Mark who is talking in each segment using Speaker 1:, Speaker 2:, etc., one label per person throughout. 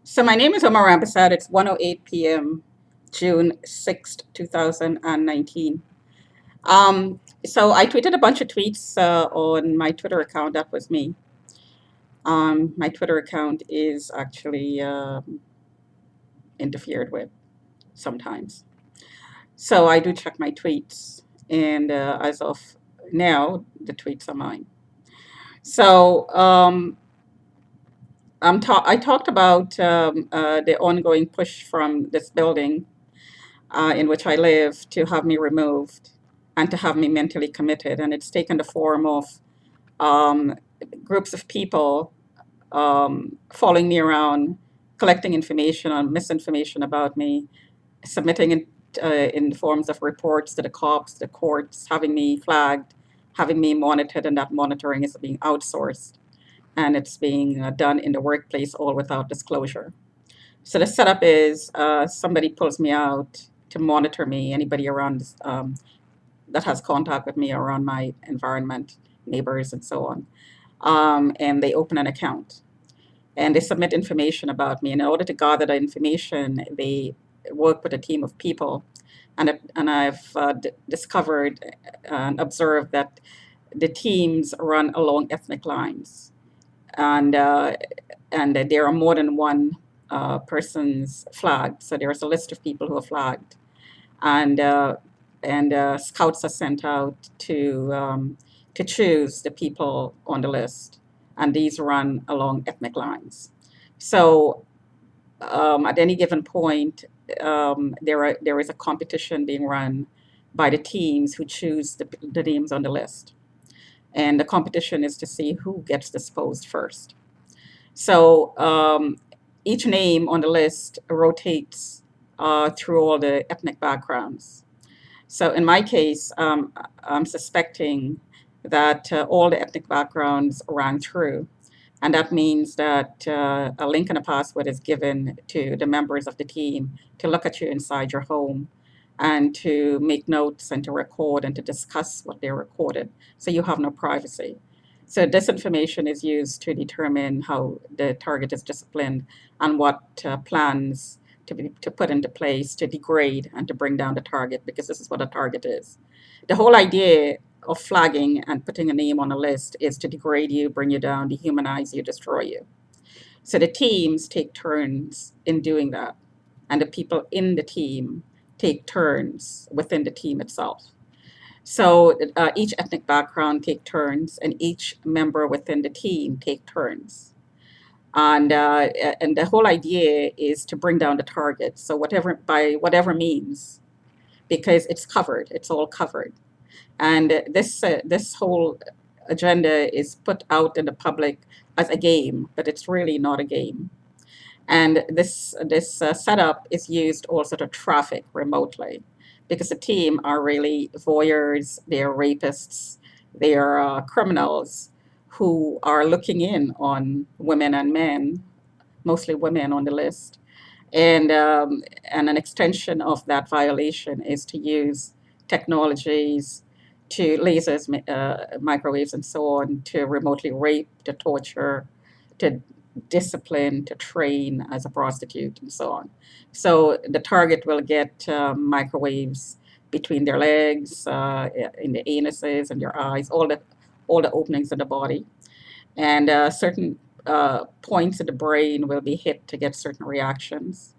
Speaker 1: So my name is Omar Rampersad. It's 1:08 p.m., June 6th, 2019. So I tweeted a bunch of tweets on my Twitter account. That was me. My Twitter account is actually interfered with sometimes. So I do check my tweets, and as of now, the tweets are mine. So I talked about the ongoing push from this building in which I live to have me removed and to have me mentally committed. And it's taken the form of um, groups of people following me around, collecting information on misinformation about me, submitting it in forms of reports to the cops, the courts, having me flagged, having me monitored, and that monitoring is being outsourced. And it's being done in the workplace all without disclosure. So the setup is somebody pulls me out to monitor me, anybody around that has contact with me around my environment, neighbors, and so on. And they open an account and they submit information about me. And in order to gather the information, they work with a team of people. And I've discovered and observed that the teams run along ethnic lines. And there are more than one person's flagged. So there's a list of people who are flagged, and scouts are sent out to choose the people on the list, and these run along ethnic lines. So at any given point, there is a competition being run by the teams who choose the names on the list, and the competition is to see who gets disposed first. So each name on the list rotates through all the ethnic backgrounds. So in my case, I'm suspecting that all the ethnic backgrounds rang true. And that means that a link and a password is given to the members of the team to look at you inside your home and to make notes and to record and to discuss what they recorded. So you have no privacy. So this information is used to determine how the target is disciplined and what plans to put into place to degrade and to bring down the target, because this is what a target is. The whole idea of flagging and putting a name on a list is to degrade you, bring you down, dehumanize you, destroy you. So the teams take turns in doing that, and the people in the team take turns within the team itself. So each ethnic background take turns, and each member within the team take turns. And the whole idea is to bring down the target. So whatever by whatever means, because it's covered, it's all covered. And this whole agenda is put out in the public as a game, but it's really not a game. And this setup is used also to traffic remotely, because the team are really voyeurs, they're rapists, they're criminals who are looking in on women and men, mostly women on the list. And an extension of that violation is to use technologies, to lasers, microwaves, and so on, to remotely rape, to torture, to discipline, to train as a prostitute, and so on. So the target will get microwaves between their legs, in the anuses and their eyes, all the openings in the body, and certain points of the brain will be hit to get certain reactions.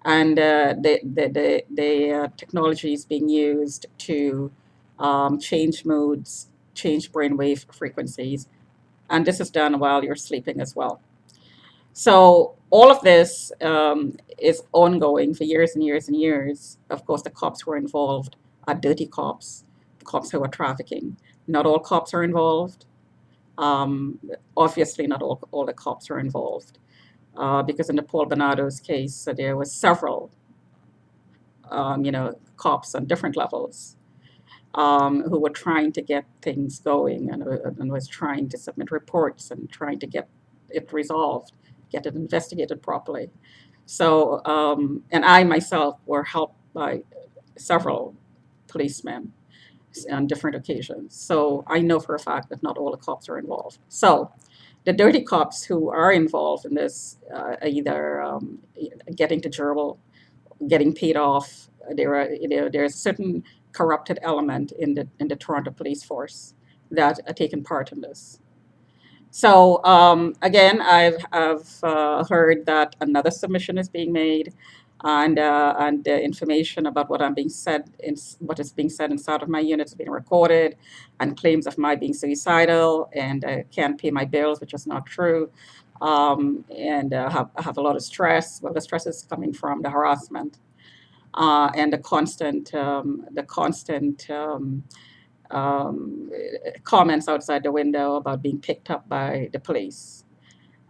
Speaker 1: And the technology is being used to change moods, change brainwave frequencies, and this is done while you're sleeping as well. So all of this is ongoing for years and years and years. Of course, the cops who are involved are dirty cops, cops who are trafficking. Not all cops are involved. Um, Obviously, not all the cops are involved, because in the Paul Bernardo's case, there was several, cops on different levels, who were trying to get things going, and was trying to submit reports and trying to get it resolved, get it investigated properly. So, and I myself were helped by several policemen on different occasions. So I know for a fact that not all the cops are involved. So the dirty cops who are involved in this are either getting to gerbil, getting paid off. There's a certain corrupted element in the Toronto police force that are taking part in this. So again, I've heard that another submission is being made, and the information about what is being said inside of my unit is being recorded, and claims of my being suicidal and can't pay my bills, which is not true, and I have a lot of stress. Well, the stress is coming from the harassment and the constant um, comments outside the window about being picked up by the police.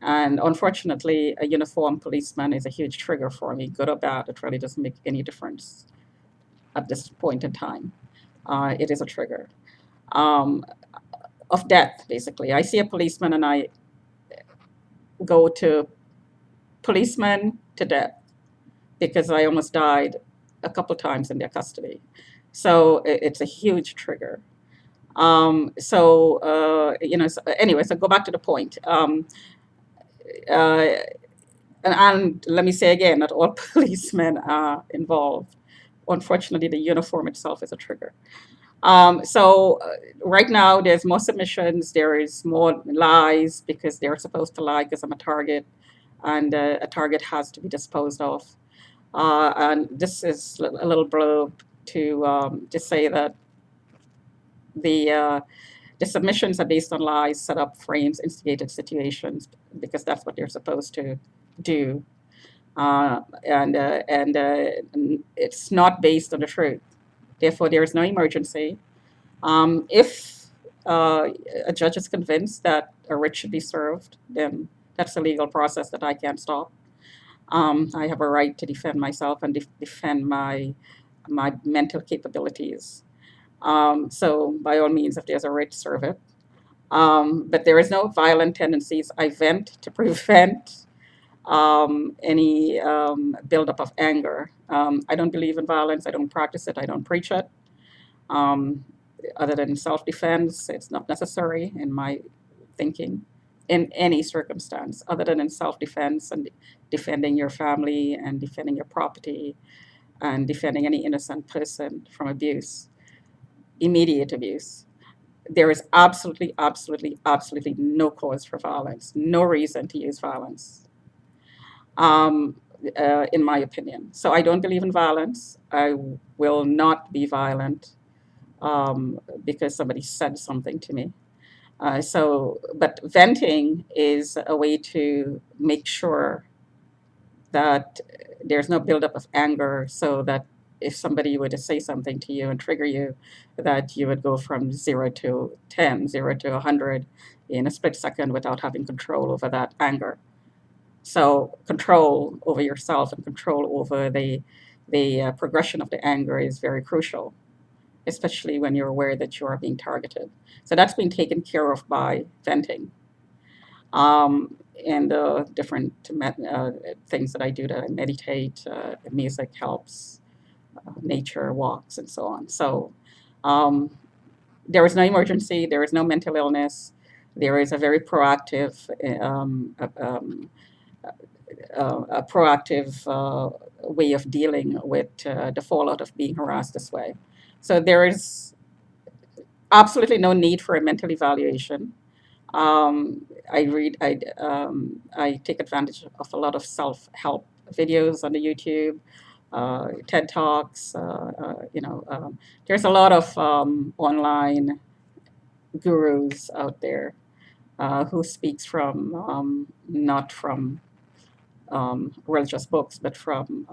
Speaker 1: And unfortunately, a uniformed policeman is a huge trigger for me, good or bad. It really doesn't make any difference at this point in time. It is a trigger um, of death, basically. I see a policeman and I go to policeman to death because I almost died a couple times in their custody. So it's a huge trigger. So anyway, so go back to the point. Uh, and let me say again, not all policemen are involved. Unfortunately, the uniform itself is a trigger. Right now, there's more submissions. There is more lies because they're supposed to lie because I'm a target, and a target has to be disposed of. And this is a little blurb to say that the uh, the submissions are based on lies, set up frames, instigated situations, because that's what they're supposed to do. And it's not based on the truth. Therefore, there is no emergency. If a judge is convinced that a writ should be served, then that's a legal process that I can't stop. I have a right to defend myself and defend my mental capabilities. So by all means, if there's a writ, serve it. But there is no violent tendencies. I vent to prevent any buildup of anger. I don't believe in violence. I don't practice it. I don't preach it. Um, Other than self-defense, it's not necessary in my thinking in any circumstance, other than in self-defense and defending your family and defending your property and defending any innocent person from abuse, immediate abuse. There is absolutely, absolutely, absolutely no cause for violence, no reason to use violence, um, in my opinion. So I don't believe in violence. I will not be violent because somebody said something to me. But venting is a way to make sure that there's no buildup of anger, so that if somebody were to say something to you and trigger you, that you would go from 0 to 10, 0 to 100 in a split second without having control over that anger. So control over yourself and control over the progression of the anger is very crucial, especially when you're aware that you are being targeted. So that's been taken care of by venting. And different things that I do, that I meditate, music helps, nature walks, and so on. So um, there is no emergency, there is no mental illness. There is a very proactive, a proactive way of dealing with the fallout of being harassed this way. So there is absolutely no need for a mental evaluation. I take advantage of a lot of self-help videos on the YouTube, TED Talks. There's a lot of online gurus out there who speaks from not from religious books, but from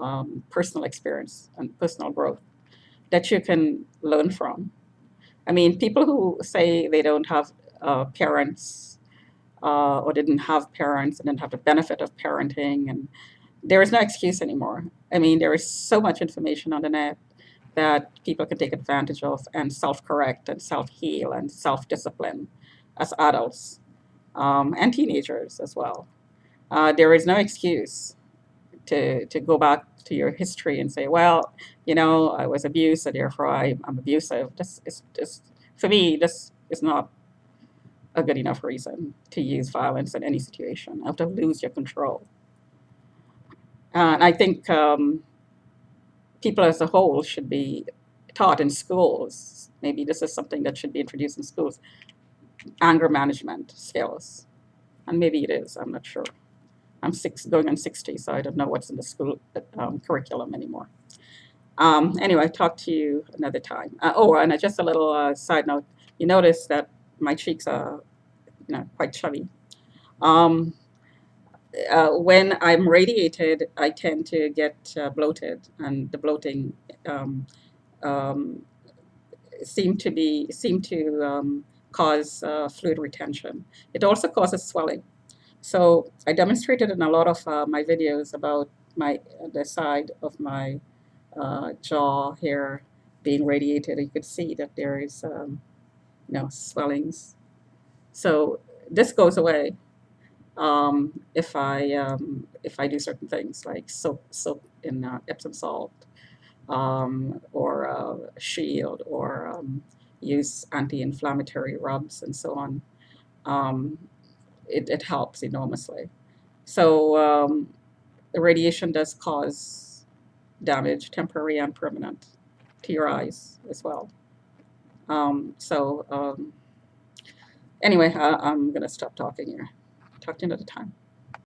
Speaker 1: personal experience and personal growth that you can learn from. I mean, people who say they don't have parents or didn't have parents and didn't have the benefit of parenting, and there is no excuse anymore. I mean, there is so much information on the net that people can take advantage of and self-correct and self-heal and self-discipline as adults and teenagers as well. There is no excuse to go back to your history and say, well, I was abused, so therefore I'm abusive. This is just, for me, this is not a good enough reason to use violence in any situation, or to lose your control. And I think people as a whole should be taught in schools. Maybe this is something that should be introduced in schools, anger management skills. And maybe it is, I'm not sure. I'm going on 60, so I don't know what's in the school curriculum anymore. Anyway, talk to you another time. And just a little side note. You notice that my cheeks are, quite chubby. Um, when I'm radiated, I tend to get bloated, and the bloating um, um, seem to cause fluid retention. It also causes swelling. So I demonstrated in a lot of my videos about the side of my jaw here being radiated. You could see that there is swellings. So this goes away if I do certain things like soak in Epsom salt, or shield, or use anti-inflammatory rubs and so on. Um, it helps enormously. So the radiation does cause damage, temporary and permanent, to your eyes as well. So anyway, I'm going to stop talking here. Talk to you another time.